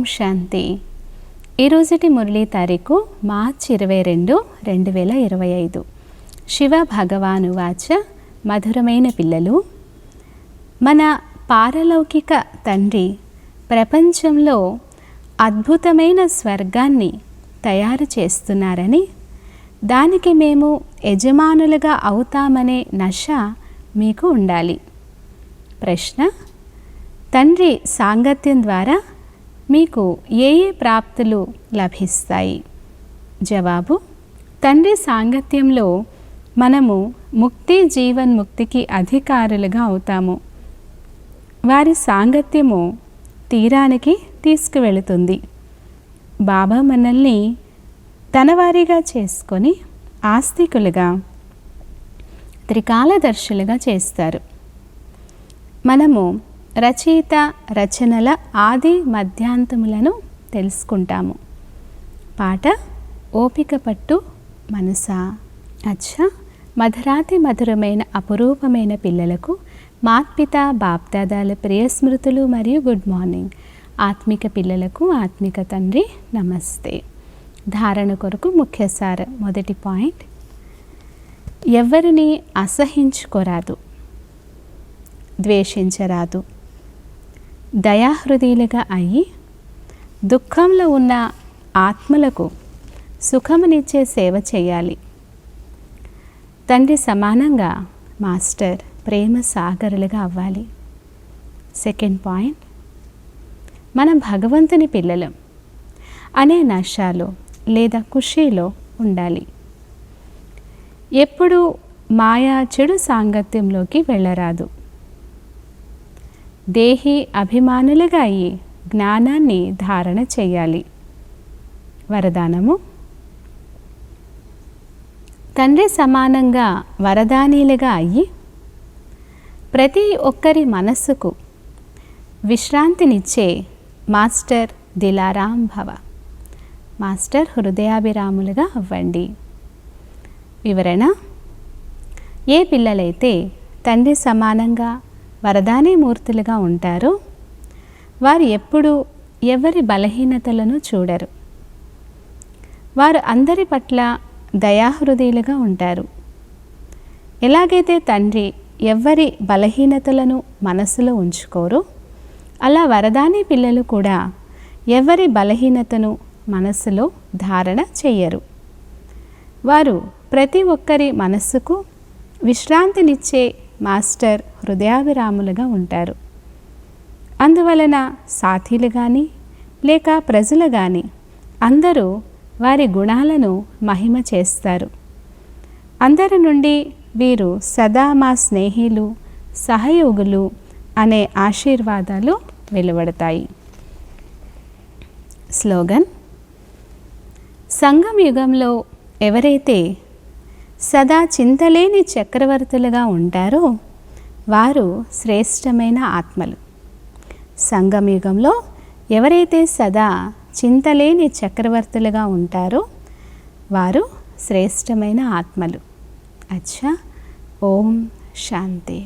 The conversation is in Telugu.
శాంతి. ఈరోజుటి మురళీ తారీఖు మార్చి 22, 2025. శివ భగవానువాచ. మధురమైన పిల్లలు, మన పారలౌకిక తండ్రి ప్రపంచంలో అద్భుతమైన స్వర్గాన్ని తయారు చేస్తున్నారని, దానికి మేము యజమానులుగా అవుతామనే నశ మీకు ఉండాలి. ప్రశ్న: తండ్రి సాంగత్యం ద్వారా మీకు ఏ ఏ ప్రాప్తులు లభిస్తాయి? జవాబు: తండ్రి సాంగత్యంలో మనము ముక్తి జీవన్ముక్తికి అధికారులుగా అవుతాము. వారి సాంగత్యము తీరానికి తీసుకువెళుతుంది. బాబా మనల్ని తనవారిగా చేసుకొని ఆస్తికులుగా, త్రికాలదర్శులుగా చేస్తారు. మనము రచయిత రచనల ఆది మధ్యాంతములను తెలుసుకుంటాము. పాట: ఓపిక పట్టు మనసా. అచ్చా, మధురాతి మధురమైన అపురూపమైన పిల్లలకు మాత్పిత బాప్దాదాల ప్రియ స్మృతులు మరియు గుడ్ మార్నింగ్. ఆత్మిక పిల్లలకు ఆత్మిక తండ్రి నమస్తే. ధారణ కొరకు ముఖ్య సారం. మొదటి పాయింట్: ఎవరిని అసహించుకోరాదు, ద్వేషించరాదు. దయాహృదయులుగా అయ్యి దుఃఖంలో ఉన్న ఆత్మలకు సుఖమునిచ్చే సేవ చేయాలి. తండ్రి సమానంగా మాస్టర్ ప్రేమ సాగరులుగా అవ్వాలి. సెకండ్ పాయింట్: మనం భగవంతుని పిల్లలం అనే నశాలో లేదా ఖుషీలో ఉండాలి. ఎప్పుడూ మాయా చెడు సాంగత్యంలోకి వెళ్ళరాదు. దేహి అభిమానులుగా అయ్యి జ్ఞానాన్ని ధారణ చేయాలి. వరదానము: తండ్రి సమానంగా వరదానీలుగా అయ్యి ప్రతి ఒక్కరి మనస్సుకు విశ్రాంతినిచ్చే మాస్టర్ దిలారాం భవ. మాస్టర్ హృదయాభిరాములుగా అవ్వండి. వివరణ: ఏ పిల్లలైతే తండ్రి సమానంగా వరదానీ మూర్తులుగా ఉంటారో వారు ఎప్పుడూ ఎవరి బలహీనతలను చూడరు. వారు అందరి పట్ల దయాహృదయులుగా ఉంటారు. ఎలాగైతే తండ్రి ఎవ్వరి బలహీనతలను మనసులో ఉంచుకోరో, అలా వరదానీ పిల్లలు కూడా ఎవరి బలహీనతను మనసులో ధారణ చెయ్యరు. వారు ప్రతి ఒక్కరి మనస్సుకు విశ్రాంతినిచ్చే మాస్టర్ హృదయాభిరాములుగా ఉంటారు. అందువలన సాథీలు కానీ లేక ప్రజలు కానీ అందరూ వారి గుణాలను మహిమ చేస్తారు. అందరి నుండి వీరు సదా మా స్నేహిలు, సహయోగులు అనే ఆశీర్వాదాలు వెలువడతాయి. స్లోగన్: సంగం యుగంలో ఎవరైతే సదా చింతలేని చక్రవర్తులుగా ఉంటారో వారు శ్రేష్టమైన ఆత్మలు. సంగం యుగంలో ఎవరైతే సదా చింతలేని చక్రవర్తులుగా ఉంటారో వారు శ్రేష్టమైన ఆత్మలు. అచ్చా, ఓం శాంతి.